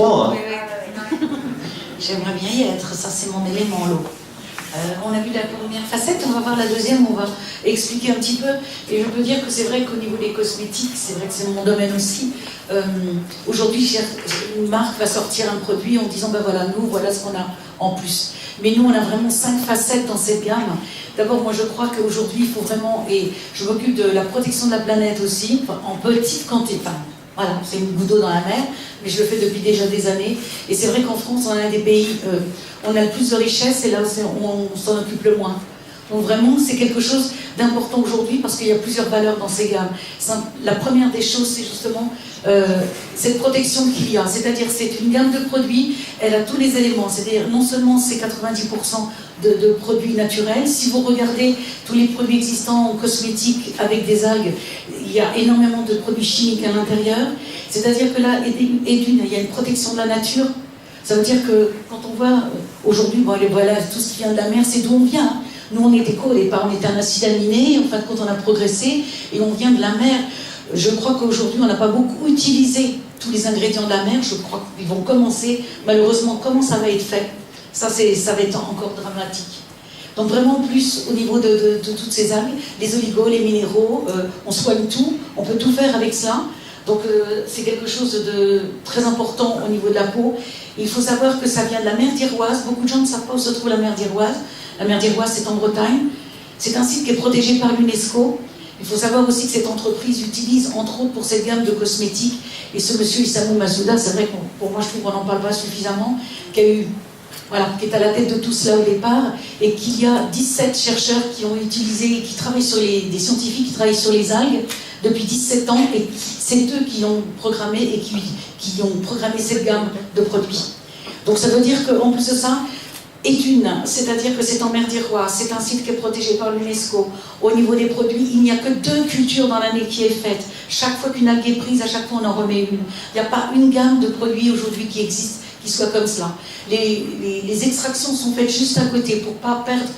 3. Hein. J'aimerais bien y être, ça c'est mon élément, l'eau. On a vu la première facette, on va voir la deuxième, on va expliquer un petit peu. Et je peux dire que c'est vrai qu'au niveau des cosmétiques, c'est vrai que c'est mon domaine aussi. Aujourd'hui, une marque va sortir un produit en disant, ben voilà, nous, voilà ce qu'on a en plus. Mais nous, on a vraiment 5 facettes dans cette gamme. D'abord, moi je crois qu'aujourd'hui, il faut vraiment, et je m'occupe de la protection de la planète aussi, en petite quantité. Enfin, voilà, c'est une goutte d'eau dans la mer, mais je le fais depuis déjà des années. Et c'est vrai qu'en France, on a un des pays, on a le plus de richesses et là on s'en occupe le moins. Donc vraiment, c'est quelque chose d'important aujourd'hui parce qu'il y a plusieurs valeurs dans ces gammes. La première des choses, c'est justement cette protection qu'il y a. C'est-à-dire, c'est une gamme de produits, elle a tous les éléments. C'est-à-dire, non seulement c'est 90% de produits naturels. Si vous regardez tous les produits existants en cosmétique avec des algues, il y a énormément de produits chimiques à l'intérieur. C'est-à-dire que là, il y a une protection de la nature. Ça veut dire que quand on voit aujourd'hui, bon, voilà, tout ce qui vient de la mer, c'est d'où on vient. Hein. Nous, on était quoi au départ? On était un acide aminé, en fait, quand on a progressé, et on vient de la mer. Je crois qu'aujourd'hui, on n'a pas beaucoup utilisé tous les ingrédients de la mer. Je crois qu'ils vont commencer. Malheureusement, comment ça va être fait? Ça va être encore dramatique. Donc vraiment plus au niveau de toutes ces algues, les oligos, les minéraux, on soigne tout, on peut tout faire avec ça. Donc c'est quelque chose de très important au niveau de la peau. Il faut savoir que ça vient de la mer d'Iroise. Beaucoup de gens ne savent pas où se trouve la mer d'Iroise. La mer d'Iroise, c'est en Bretagne. C'est un site qui est protégé par l'UNESCO. Il faut savoir aussi que cette entreprise utilise, entre autres pour cette gamme de cosmétiques, et ce monsieur Isamu Masuda, c'est vrai que pour moi je trouve qu'on n'en parle pas suffisamment, qui est à la tête de tout cela au départ, et qu'il y a 17 chercheurs qui ont utilisé, qui travaillent sur des scientifiques qui travaillent sur les algues depuis 17 ans, et c'est eux qui ont programmé et qui ont programmé cette gamme de produits. Donc ça veut dire qu'en plus de ça, c'est-à-dire que c'est en mer d'Iroise, c'est un site qui est protégé par l'UNESCO. Au niveau des produits, il n'y a que 2 cultures dans l'année qui est faite. Chaque fois qu'une algue est prise, à chaque fois on en remet une. Il n'y a pas une gamme de produits aujourd'hui qui existe, qui soit comme cela. Les extractions sont faites juste à côté pour ne pas perdre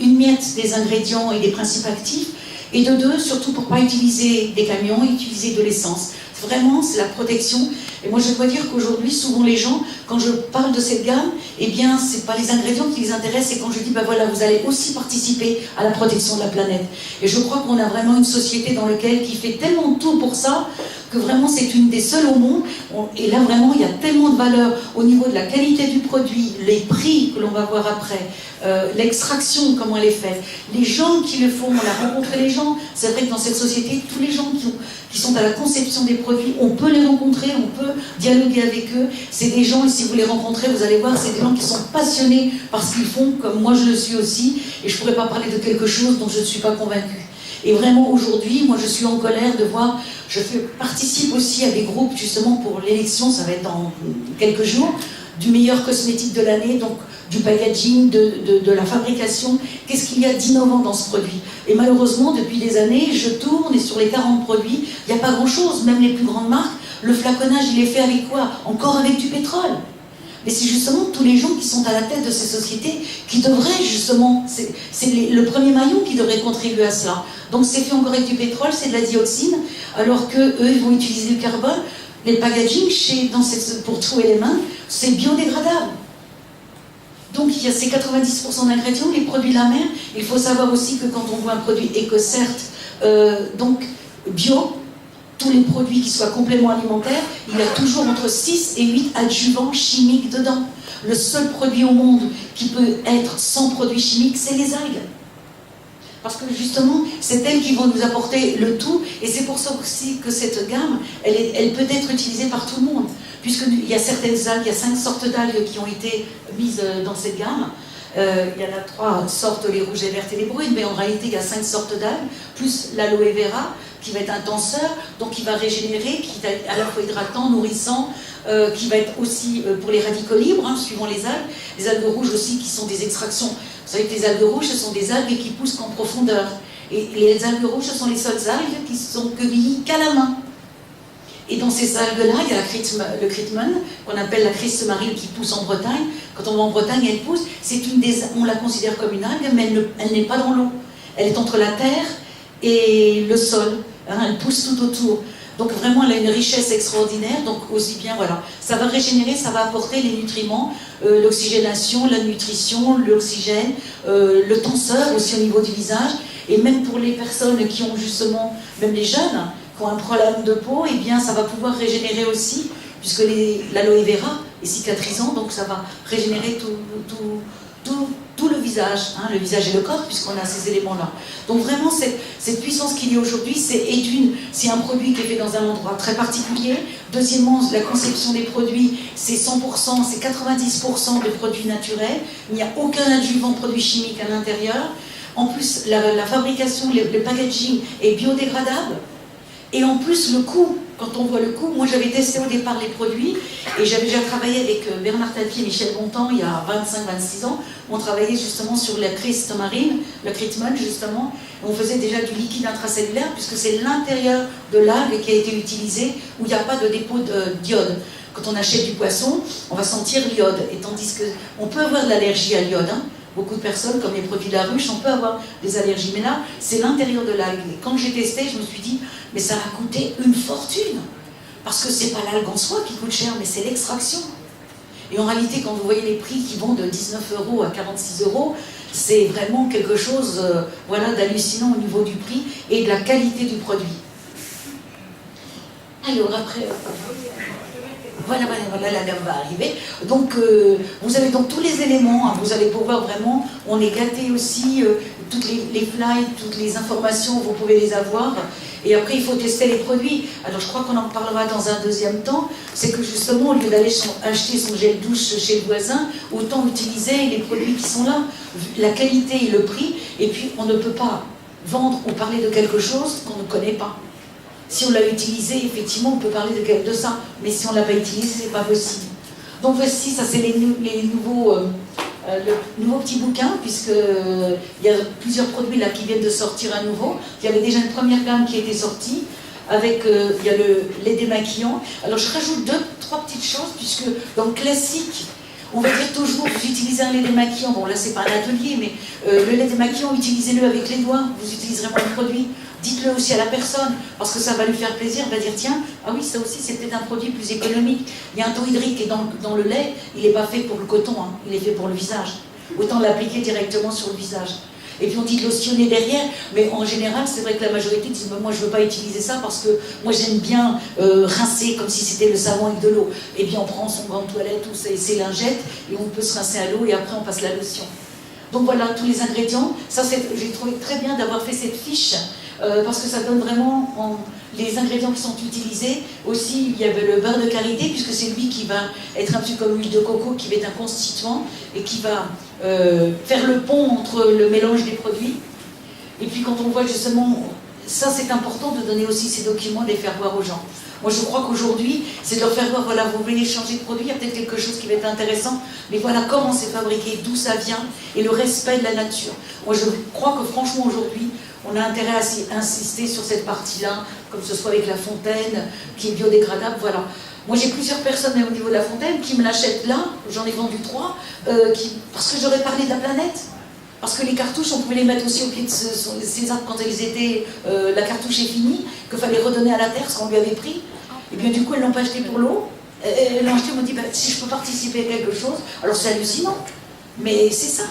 une miette des ingrédients et des principes actifs. Et de 2, surtout pour ne pas utiliser des camions, utiliser de l'essence. Vraiment, c'est la protection. Et moi, je dois dire qu'aujourd'hui, souvent les gens, quand je parle de cette gamme, eh bien, c'est pas les ingrédients qui les intéressent, c'est quand je dis, ben voilà, vous allez aussi participer à la protection de la planète. Et je crois qu'on a vraiment une société dans laquelle qui fait tellement tout pour ça, que vraiment c'est une des seules au monde. Et là, vraiment, il y a tellement de valeur au niveau de la qualité du produit, les prix que l'on va voir après, l'extraction, comment elle est faite, les gens qui le font, on a rencontré les gens. C'est vrai que dans cette société, tous les gens qui sont à la conception des produits, on peut les rencontrer, on peut dialoguer avec eux. C'est des gens, et si vous les rencontrez, vous allez voir, c'est des gens qui sont passionnés par ce qu'ils font, comme moi je le suis aussi, et je ne pourrais pas parler de quelque chose dont je ne suis pas convaincue. Et vraiment aujourd'hui, moi je suis en colère de voir, participe aussi à des groupes justement pour l'élection, ça va être dans quelques jours, du meilleur cosmétique de l'année, donc du packaging, de la fabrication. Qu'est-ce qu'il y a d'innovant dans ce produit? Et malheureusement, depuis des années, je tourne et sur les 40 produits, il n'y a pas grand-chose, même les plus grandes marques. Le flaconnage, il est fait avec quoi? Encore avec du pétrole. Mais c'est justement tous les gens qui sont à la tête de ces sociétés qui devraient justement, c'est le premier maillon qui devrait contribuer à cela. Donc c'est fait encore avec du pétrole, c'est de la dioxine, alors qu'eux, ils vont utiliser du carbone. Les packaging, pour trouver les mains, c'est biodégradable. Donc il y a ces 90% d'ingrédients, les produits de la mer. Il faut savoir aussi que quand on voit un produit EcoCert, donc bio, tous les produits qui soient compléments alimentaires, il y a toujours entre 6 et 8 adjuvants chimiques dedans. Le seul produit au monde qui peut être sans produits chimiques, c'est les algues. Parce que justement, c'est elles qui vont nous apporter le tout, et c'est pour ça aussi que cette gamme, elle peut être utilisée par tout le monde. Puisqu'il y a certaines algues, il y a 5 sortes d'algues qui ont été mises dans cette gamme. Il y en a 3 sortes, les rouges, les vertes et les brunes, mais en réalité il y a 5 sortes d'algues, plus l'aloe vera, qui va être un tenseur, donc qui va régénérer, qui est à la fois hydratant, nourrissant, qui va être aussi pour les radicaux libres, hein, suivant les algues. Les algues rouges aussi, qui sont des extractions. Vous savez que les algues rouges, ce sont des algues qui poussent qu'en profondeur. Et les algues rouges, ce sont les seules algues qui sont cueillies qu'à la main. Et dans ces algues-là, il y a le Critman, qu'on appelle la Christ-Marie, qui pousse en Bretagne. Quand on va en Bretagne, elle pousse. On la considère comme une algue, mais elle n'est pas dans l'eau. Elle est entre la terre et le sol. Hein, elle pousse tout autour. Donc vraiment, elle a une richesse extraordinaire. Donc aussi bien, voilà, ça va régénérer, ça va apporter les nutriments, l'oxygénation, la nutrition, l'oxygène, le tenseur aussi au niveau du visage. Et même pour les personnes qui ont justement, même les jeunes, qui ont un problème de peau, eh bien ça va pouvoir régénérer aussi, puisque l'aloe vera est cicatrisant, donc ça va régénérer tout le visage, hein, le visage et le corps, puisqu'on a ces éléments-là. Donc vraiment, cette puissance qu'il y a aujourd'hui, c'est un produit qui est fait dans un endroit très particulier. Deuxièmement, la conception des produits, c'est 100%, c'est 90% de produits naturels. Il n'y a aucun adjuvant produit chimique à l'intérieur. En plus, la fabrication, le packaging est biodégradable. Et en plus, le coût, quand on voit le coût, moi j'avais testé au départ les produits, et j'avais déjà travaillé avec Bernard Tapie et Michel Bontemps il y a 25-26 ans. On travaillait justement sur la criste marine, le treatment justement. On faisait déjà du liquide intracellulaire, puisque c'est l'intérieur de l'algue qui a été utilisé, où il n'y a pas de dépôt d'iode. Quand on achète du poisson, on va sentir l'iode, et tandis qu'on peut avoir de l'allergie à l'iode, hein. Beaucoup de personnes, comme les produits de la ruche, on peut avoir des allergies. Mais là, c'est l'intérieur de l'algue. Et quand j'ai testé, je me suis dit, mais ça va coûter une fortune. Parce que c'est pas l'algue en soi qui coûte cher, mais c'est l'extraction. Et en réalité, quand vous voyez les prix qui vont de 19 € à 46 €, c'est vraiment quelque chose voilà, d'hallucinant au niveau du prix et de la qualité du produit. Alors après... Voilà, la gamme va arriver. Donc, vous avez donc tous les éléments, hein, vous allez pouvoir vraiment, on est gâté aussi, toutes les flyers, toutes les informations, vous pouvez les avoir. Et après, il faut tester les produits. Alors, je crois qu'on en parlera dans un deuxième temps. C'est que justement, au lieu d'aller acheter son gel douche chez le voisin, autant utiliser les produits qui sont là, la qualité et le prix. Et puis, on ne peut pas vendre ou parler de quelque chose qu'on ne connaît pas. Si on l'a utilisé, effectivement, on peut parler de ça. Mais si on ne l'a pas utilisé, c'est pas possible. Donc voici, ça c'est les nouveaux, le nouveau petit bouquin, puisqu'il y a plusieurs produits là qui viennent de sortir à nouveau. Il y avait déjà une première gamme qui était sortie, avec, il y a le lait démaquillant. Alors je rajoute 2-3 petites choses, puisque dans le classique, on va dire toujours, vous utilisez un lait démaquillant, bon là c'est pas un atelier, mais le lait démaquillant, utilisez-le avec les doigts, vous utiliserez moins le produit. Dites-le aussi à la personne, parce que ça va lui faire plaisir, elle va dire tiens, ah oui, ça aussi c'est peut-être un produit plus économique. Il y a un taux hydrique qui est dans le lait, il n'est pas fait pour le coton, hein, il est fait pour le visage. Autant l'appliquer directement sur le visage. Et puis on dit de lotionner derrière, mais en général, c'est vrai que la majorité disent moi je ne veux pas utiliser ça parce que moi j'aime bien rincer comme si c'était le savon avec de l'eau. Et bien on prend son gant de toilette ou ses lingettes et on peut se rincer à l'eau et après on passe la lotion. Donc voilà tous les ingrédients. Ça, j'ai trouvé très bien d'avoir fait cette fiche. Parce que ça donne vraiment les ingrédients qui sont utilisés. Aussi, il y avait le beurre de karité, puisque c'est lui qui va être un petit peu comme l'huile de coco, qui va être un constituant et qui va faire le pont entre le mélange des produits. Et puis quand on voit justement, ça c'est important de donner aussi ces documents, de les faire voir aux gens. Moi je crois qu'aujourd'hui, c'est de leur faire voir, voilà, vous voulez changer de produit, il y a peut-être quelque chose qui va être intéressant, mais voilà comment c'est fabriqué, d'où ça vient, et le respect de la nature. Moi je crois que franchement aujourd'hui, on a intérêt à insister sur cette partie-là, comme ce soit avec la fontaine, qui est biodégradable, voilà. Moi j'ai plusieurs personnes au niveau de la fontaine qui me l'achètent là, j'en ai vendu 3, parce que j'aurais parlé de la planète. Parce que les cartouches, on pouvait les mettre aussi au pied de ces arbres quand elles étaient, la cartouche est finie, qu'il fallait redonner à la terre ce qu'on lui avait pris. Et bien du coup, elles ne l'ont pas acheté pour l'eau. Elles l'ont acheté, elles m'ont dit, bah, si je peux participer à quelque chose, alors c'est hallucinant. Mais c'est ça,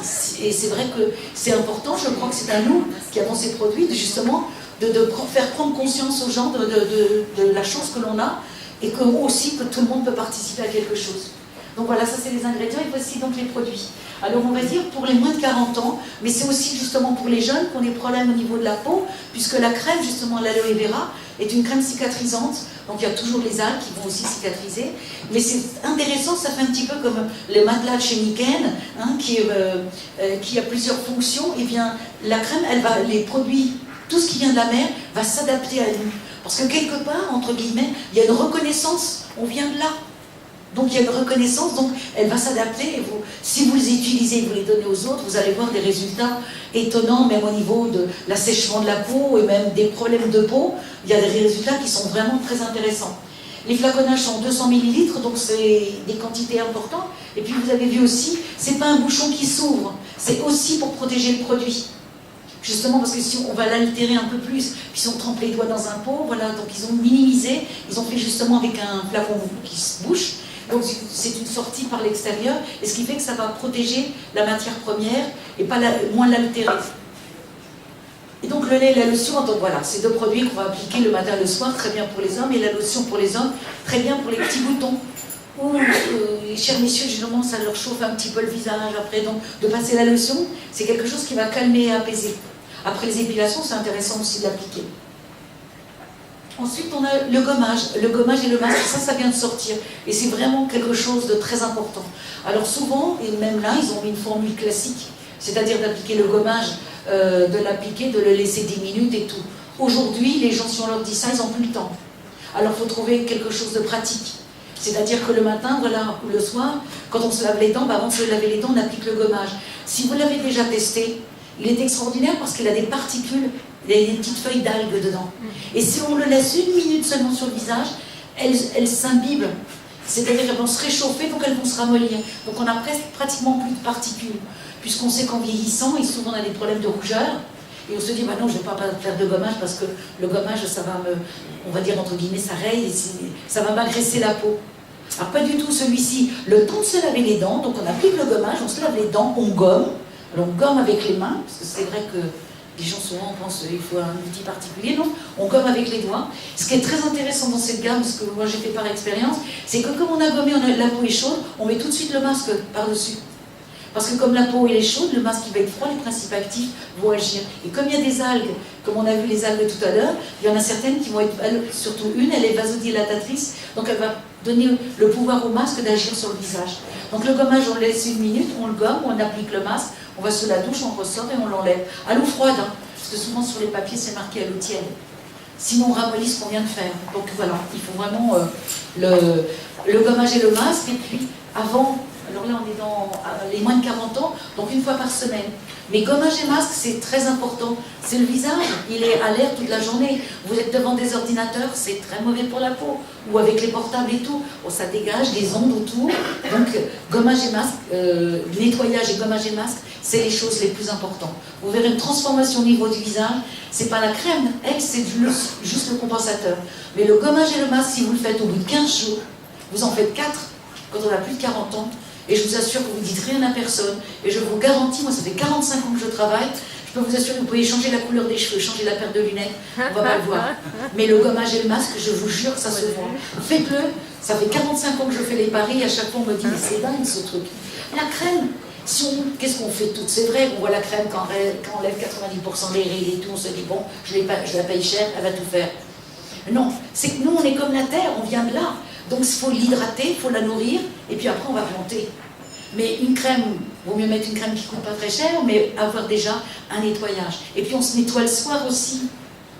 et c'est vrai que c'est important, je crois que c'est à nous qui avons ces produits, justement, de faire prendre conscience aux gens de la chance que l'on a, et que aussi que tout le monde peut participer à quelque chose. Donc voilà, ça c'est les ingrédients, et voici donc les produits. Alors on va dire pour les moins de 40 ans, mais c'est aussi justement pour les jeunes qui ont des problèmes au niveau de la peau, puisque la crème, justement l'aloe vera, est une crème cicatrisante, donc il y a toujours les algues qui vont aussi cicatriser, mais c'est intéressant, ça fait un petit peu comme le matelas de chez Niken, hein, qui a plusieurs fonctions, et bien la crème, les produits, tout ce qui vient de la mer, va s'adapter à nous. Parce que quelque part, entre guillemets, il y a une reconnaissance, on vient de là. Donc il y a une reconnaissance, donc elle va s'adapter, et si vous les utilisez et vous les donnez aux autres, vous allez voir des résultats étonnants, même au niveau de l'assèchement de la peau et même des problèmes de peau, il y a des résultats qui sont vraiment très intéressants. Les flaconnages sont 200 ml, donc c'est des quantités importantes, et puis vous avez vu aussi, c'est pas un bouchon qui s'ouvre, c'est aussi pour protéger le produit. Justement parce que si on va l'altérer un peu plus, puis si on trempe les doigts dans un pot, voilà, donc ils ont minimisé, ils ont fait justement avec un flacon qui se bouche, donc c'est une sortie par l'extérieur, et ce qui fait que ça va protéger la matière première et pas moins l'altérer. Et donc le lait et la lotion, donc voilà, c'est deux produits qu'on va appliquer le matin et le soir, très bien pour les hommes, et la lotion pour les hommes, très bien pour les petits boutons. Ou, chers messieurs, généralement, ça leur chauffe un petit peu le visage après, donc de passer la lotion, c'est quelque chose qui va calmer et apaiser. Après les épilations, c'est intéressant aussi de l'appliquer. Ensuite, on a le gommage et le masque, ça vient de sortir, et c'est vraiment quelque chose de très important. Alors souvent, et même là, ils ont mis une formule classique, c'est-à-dire d'appliquer le gommage, de l'appliquer, de le laisser 10 minutes et tout. Aujourd'hui, les gens, si on leur dit ça, ils n'ont plus le temps. Alors il faut trouver quelque chose de pratique. C'est-à-dire que le matin, voilà, ou le soir, quand on se lave les dents, avant de se laver les dents, on applique le gommage. Si vous l'avez déjà testé, il est extraordinaire parce qu'il a des particules, il y a des petites feuilles d'algues dedans. Et si on le laisse 1 minute seulement sur le visage, elles s'imbibent. C'est-à-dire qu'elles vont se réchauffer, donc elles vont se ramollir. Donc on a pratiquement plus de particules. Puisqu'on sait qu'en vieillissant, et souvent on a des problèmes de rougeur, et on se dit, bah non, je ne vais pas faire de gommage parce que le gommage, ça va on va dire entre guillemets, ça raye, et ça va m'agresser la peau. Alors pas du tout celui-ci, le temps de se laver les dents, donc on applique le gommage, on se lave les dents, on gomme, alors on gomme avec les mains, parce que c'est vrai que les gens souvent pensent qu'il faut un outil particulier, non, on gomme avec les doigts. Ce qui est très intéressant dans cette gamme, ce que moi j'ai fait par expérience, c'est que comme on a gommé, la peau est chaude, on met tout de suite le masque par-dessus. Parce que comme la peau elle est chaude, le masque qui va être froid, les principes actifs vont agir. Et comme il y a des algues, comme on a vu les algues tout à l'heure, il y en a certaines qui vont être, surtout une, elle est vasodilatatrice, donc elle va donner le pouvoir au masque d'agir sur le visage. Donc le gommage, on le laisse 1 minute, on le gomme, on applique le masque, on va sous la douche, on ressort et on l'enlève. À l'eau froide, hein, parce que souvent sur les papiers c'est marqué à l'eau tiède. Sinon on ramollit ce qu'on vient de faire. Donc voilà, il faut vraiment le gommage et le masque, et puis avant... Alors là, on est dans les moins de 40 ans, donc 1 fois par semaine. Mais gommage et masque, c'est très important. C'est le visage, il est à l'air toute la journée. Vous êtes devant des ordinateurs, c'est très mauvais pour la peau. Ou avec les portables et tout, ça dégage des ondes autour. Donc, gommage et masque, nettoyage et gommage et masque, c'est les choses les plus importantes. Vous verrez une transformation au niveau du visage. C'est pas la crème, elle, c'est juste le compensateur. Mais le gommage et le masque, si vous le faites au bout de 15 jours, vous en faites 4 quand on a plus de 40 ans. Et je vous assure que vous ne dites rien à personne. Et je vous garantis, moi ça fait 45 ans que je travaille, je peux vous assurer que vous pouvez changer la couleur des cheveux, changer la paire de lunettes, on ne va pas le voir. Mais le gommage et le masque, je vous jure que ça se voit. Faites-le, ça fait 45 ans que je fais les paris, et à chaque fois on me dit, mais c'est dingue ce truc. La crème, qu'est-ce qu'on fait toutes? C'est vrai, on voit la crème quand on lève 90% des rides et tout, on se dit, bon, je la paye cher, elle va tout faire. Non, c'est que nous on est comme la terre, on vient de là. Donc il faut l'hydrater, il faut la nourrir, et puis après on va planter. Mais une crème, vaut mieux mettre une crème qui ne coûte pas très cher, mais avoir déjà un nettoyage. Et puis on se nettoie le soir aussi,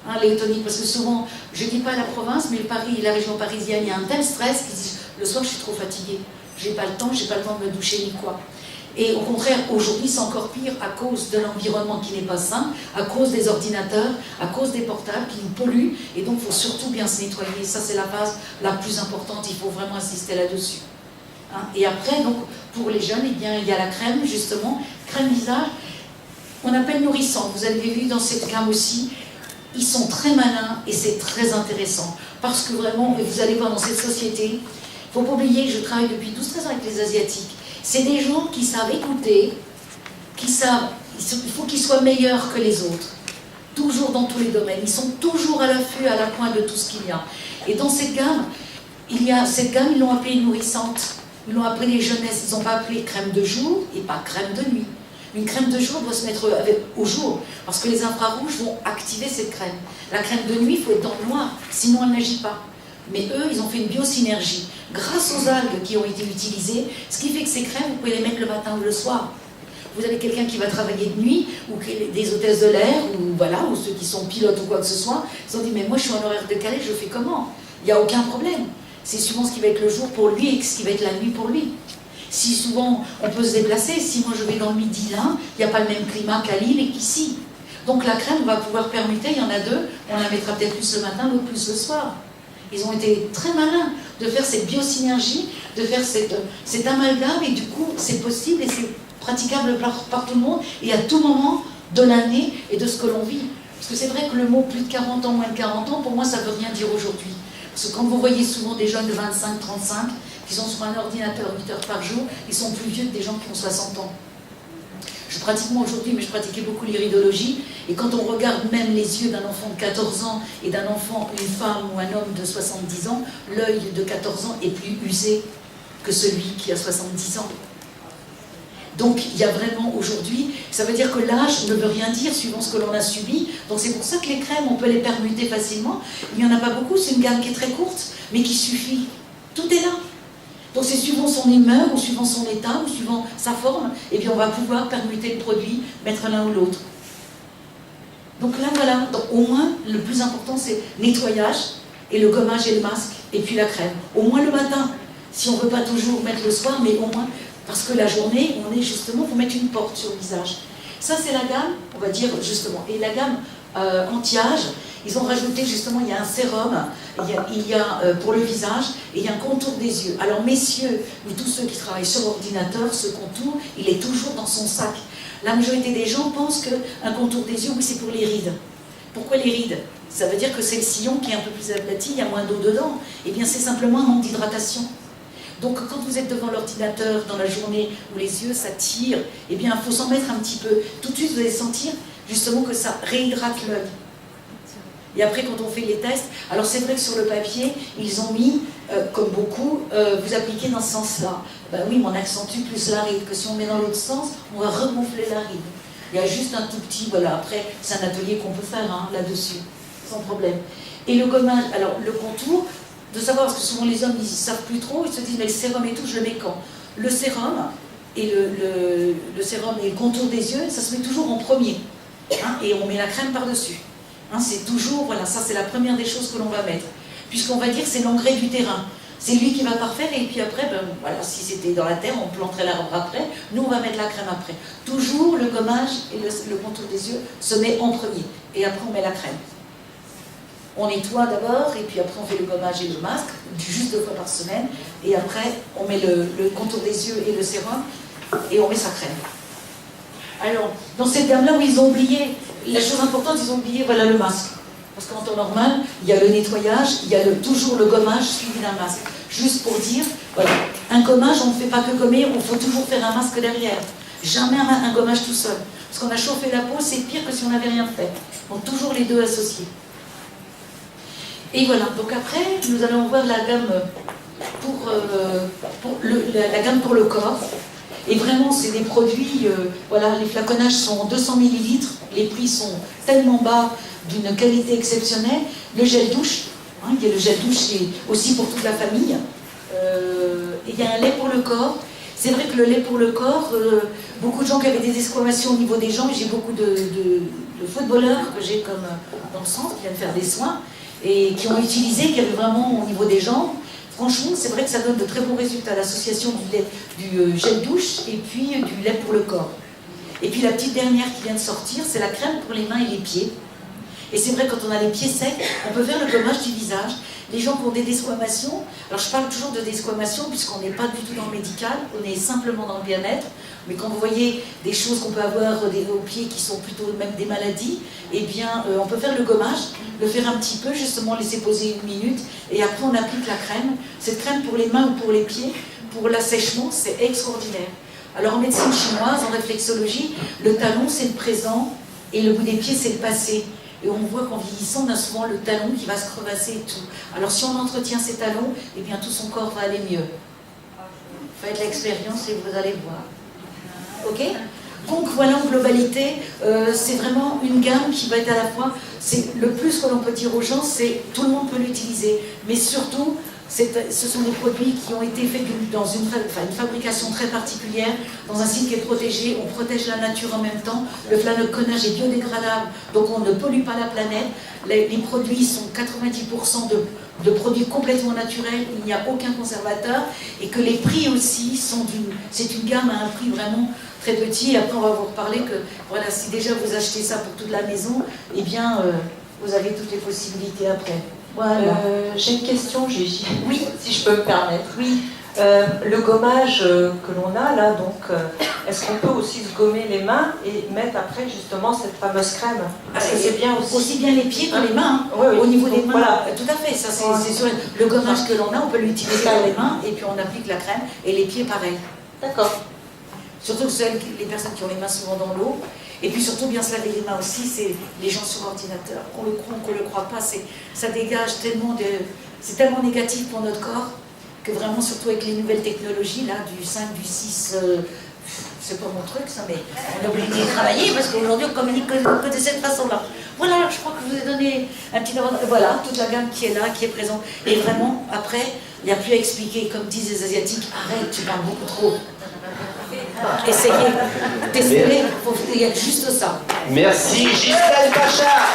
hein, les toniques, parce que souvent, je ne dis pas la province, mais la région parisienne, il y a un tel stress qu'ils disent, le soir je suis trop fatiguée, j'ai pas le temps de me doucher ni quoi. Et au contraire, aujourd'hui c'est encore pire à cause de l'environnement qui n'est pas sain, à cause des ordinateurs, à cause des portables qui nous polluent, et donc il faut surtout bien se nettoyer. Ça c'est la base la plus importante, il faut vraiment insister là-dessus. Hein. Et après, donc, pour les jeunes, eh bien, il y a la crème, justement, crème visage, on appelle nourrissante. Vous avez vu dans cette gamme aussi, ils sont très malins et c'est très intéressant. Parce que vraiment, vous allez voir dans cette société, il ne faut pas oublier que je travaille depuis 12-13 ans avec les Asiatiques. C'est des gens qui savent écouter, qui savent, il faut qu'ils soient meilleurs que les autres. Toujours dans tous les domaines. Ils sont toujours à l'affût, à la pointe de tout ce qu'il y a. Et dans cette gamme, ils l'ont appelée nourrissante. Ils l'ont appelée jeunesse. Ils n'ont pas appelé crème de jour et pas crème de nuit. Une crème de jour doit se mettre au jour, parce que les infrarouges vont activer cette crème. La crème de nuit, il faut être dans le noir, sinon elle n'agit pas. Mais eux, ils ont fait une biosynergie. Grâce aux algues qui ont été utilisées, ce qui fait que ces crèmes, vous pouvez les mettre le matin ou le soir. Vous avez quelqu'un qui va travailler de nuit, ou des hôtesses de l'air, ou voilà, ou ceux qui sont pilotes ou quoi que ce soit, ils ont dit, mais moi je suis en horaire décalé, je fais comment? Il n'y a aucun problème. C'est souvent ce qui va être le jour pour lui et ce qui va être la nuit pour lui. Si souvent on peut se déplacer, si moi je vais dans le midi là, il n'y a pas le même climat qu'à Lille et qu'ici. Donc la crème va pouvoir permuter, il y en a deux, on la mettra peut-être plus le matin, l'autre plus le soir. Ils ont été très malins de faire cette biosynergie, de faire cet amalgame, et du coup c'est possible et c'est praticable par tout le monde, et à tout moment de l'année et de ce que l'on vit. Parce que c'est vrai que le mot plus de 40 ans, moins de 40 ans, pour moi, ça ne veut rien dire aujourd'hui. Parce que quand vous voyez souvent des jeunes de 25, 35, qui sont sur un ordinateur 8 heures par jour, ils sont plus vieux que des gens qui ont 60 ans. Je pratique moins aujourd'hui, mais je pratiquais beaucoup l'iridologie. Et quand on regarde même les yeux d'un enfant de 14 ans et d'un enfant, une femme ou un homme de 70 ans, l'œil de 14 ans est plus usé que celui qui a 70 ans. Donc il y a vraiment aujourd'hui, ça veut dire que l'âge ne veut rien dire suivant ce que l'on a subi. Donc c'est pour ça que les crèmes, on peut les permuter facilement. Il n'y en a pas beaucoup, c'est une gamme qui est très courte, mais qui suffit. Tout est là. Donc c'est suivant son humeur, ou suivant son état, ou suivant sa forme, et bien on va pouvoir permuter le produit, mettre l'un ou l'autre. Donc là voilà, donc, au moins le plus important c'est nettoyage, et le gommage et le masque, et puis la crème. Au moins le matin, si on ne veut pas toujours mettre le soir, mais au moins... Parce que la journée, on est justement pour mettre une porte sur le visage. Ça, c'est la gamme, on va dire justement. Et la gamme anti-âge, ils ont rajouté justement, il y a un sérum, il y a pour le visage, et il y a un contour des yeux. Alors messieurs, ou tous ceux qui travaillent sur ordinateur, ce contour, il est toujours dans son sac. La majorité des gens pensent qu'un contour des yeux, oui, c'est pour les rides. Pourquoi les rides? Ça veut dire que c'est le sillon qui est un peu plus aplati, il y a moins d'eau dedans. Eh bien, c'est simplement un manque d'hydratation. Donc quand vous êtes devant l'ordinateur dans la journée où les yeux s'attirent, eh bien il faut s'en mettre un petit peu. Tout de suite vous allez sentir justement que ça réhydrate l'œil. Et après quand on fait les tests, alors c'est vrai que sur le papier, ils ont mis, comme beaucoup, vous appliquez dans ce sens-là. Ben oui, mais on accentue plus la ride, que si on met dans l'autre sens, on va regonfler la ride. Il y a juste un tout petit, voilà, après c'est un atelier qu'on peut faire hein, là-dessus, sans problème. Et le gommage, alors le contour, de savoir, parce que souvent les hommes ils ne savent plus trop, ils se disent mais le sérum et tout, je le mets quand? Le sérum et le sérum et le contour des yeux, ça se met toujours en premier. Hein, et on met la crème par-dessus. Hein, c'est toujours, voilà, ça c'est la première des choses que l'on va mettre. Puisqu'on va dire que c'est l'engrais du terrain. C'est lui qui va parfaire et puis après, ben, voilà, si c'était dans la terre, on planterait l'arbre après. Nous, on va mettre la crème après. Toujours le gommage et le contour des yeux se met en premier. Et après, on met la crème. On nettoie d'abord, et puis après on fait le gommage et le masque, juste 2 fois par semaine, et après on met le contour des yeux et le sérum, et on met sa crème. Alors, dans cette gamme-là où ils ont oublié, la chose importante, ils ont oublié, voilà le masque. Parce qu'en temps normal, il y a le nettoyage, il y a toujours le gommage suivi d'un masque. Juste pour dire, voilà, un gommage, on ne fait pas que gommer, il faut toujours faire un masque derrière. Jamais un gommage tout seul. Parce qu'on a chauffé la peau, c'est pire que si on n'avait rien fait. Donc toujours les deux associés. Et voilà, donc après, nous allons voir la gamme la gamme pour le corps. Et vraiment, c'est des produits, voilà, les flaconnages sont 200 ml, les prix sont tellement bas, d'une qualité exceptionnelle. Le gel douche, hein, il y a le gel douche aussi pour toute la famille. Et il y a un lait pour le corps. C'est vrai que le lait pour le corps, beaucoup de gens qui avaient des desquamations au niveau des jambes, j'ai beaucoup de footballeurs que j'ai comme dans le centre, qui viennent faire des soins, et qui ont utilisé, qui avaient vraiment au niveau des jambes. Franchement, c'est vrai que ça donne de très bons résultats, l'association du gel douche et puis du lait pour le corps. Et puis la petite dernière qui vient de sortir, c'est la crème pour les mains et les pieds. Et c'est vrai, quand on a les pieds secs, on peut faire le gommage du visage. Les gens qui ont des desquamations, alors je parle toujours de desquamation puisqu'on n'est pas du tout dans le médical, on est simplement dans le bien-être. Mais quand vous voyez des choses qu'on peut avoir aux pieds qui sont plutôt même des maladies, eh bien on peut faire le gommage, le faire un petit peu, justement laisser poser 1 minute, et après on applique la crème. Cette crème pour les mains ou pour les pieds, pour l'assèchement, c'est extraordinaire. Alors en médecine chinoise, en réflexologie, le talon c'est le présent et le bout des pieds c'est le passé. Et on voit qu'en vieillissant, on a souvent le talon qui va se crevasser et tout. Alors si on entretient ses talons, eh bien tout son corps va aller mieux. Faites l'expérience et vous allez voir. Ok? Donc voilà, en globalité, c'est vraiment une gamme qui va être à la fois, c'est le plus que l'on peut dire aux gens, c'est tout le monde peut l'utiliser, mais surtout, ce sont des produits qui ont été faits dans une fabrication très particulière, dans un site qui est protégé, on protège la nature en même temps, le flaconnage est biodégradable, donc on ne pollue pas la planète, les produits sont 90% de produits complètement naturels, il n'y a aucun conservateur, et que les prix aussi c'est une gamme à un prix vraiment très petit. Et après on va vous reparler que voilà, si déjà vous achetez ça pour toute la maison, eh bien vous avez toutes les possibilités après. Voilà. J'ai une question, Gigi. Oui. Si je peux me permettre. Oui. Le gommage que l'on a là, donc, est-ce qu'on peut aussi se gommer les mains et mettre après justement cette fameuse crème? Parce que c'est bien aussi bien les pieds que les mains. Oui, oui. Au niveau des mains, voilà. tout à fait. Ça, c'est sur le gommage que l'on a, on peut l'utiliser sur les mains et puis on applique la crème et les pieds pareil. D'accord. Surtout les personnes qui ont les mains souvent dans l'eau. Et puis surtout bien se laver les mains aussi, c'est les gens sur l'ordinateur. Qu'on le croit ou qu'on ne le croit pas, ça dégage tellement de... C'est tellement négatif pour notre corps que vraiment, surtout avec les nouvelles technologies, là, du 5, du 6, c'est pas mon truc ça, mais on est obligé de travailler parce qu'aujourd'hui on communique que de cette façon-là. Voilà, je crois que je vous ai donné un petit... Voilà, toute la gamme qui est là, qui est présente. Et vraiment, après, il n'y a plus à expliquer. Comme disent les Asiatiques, arrête, tu parles beaucoup trop. Essayez, il y a juste ça. Merci Gisèle Pacha.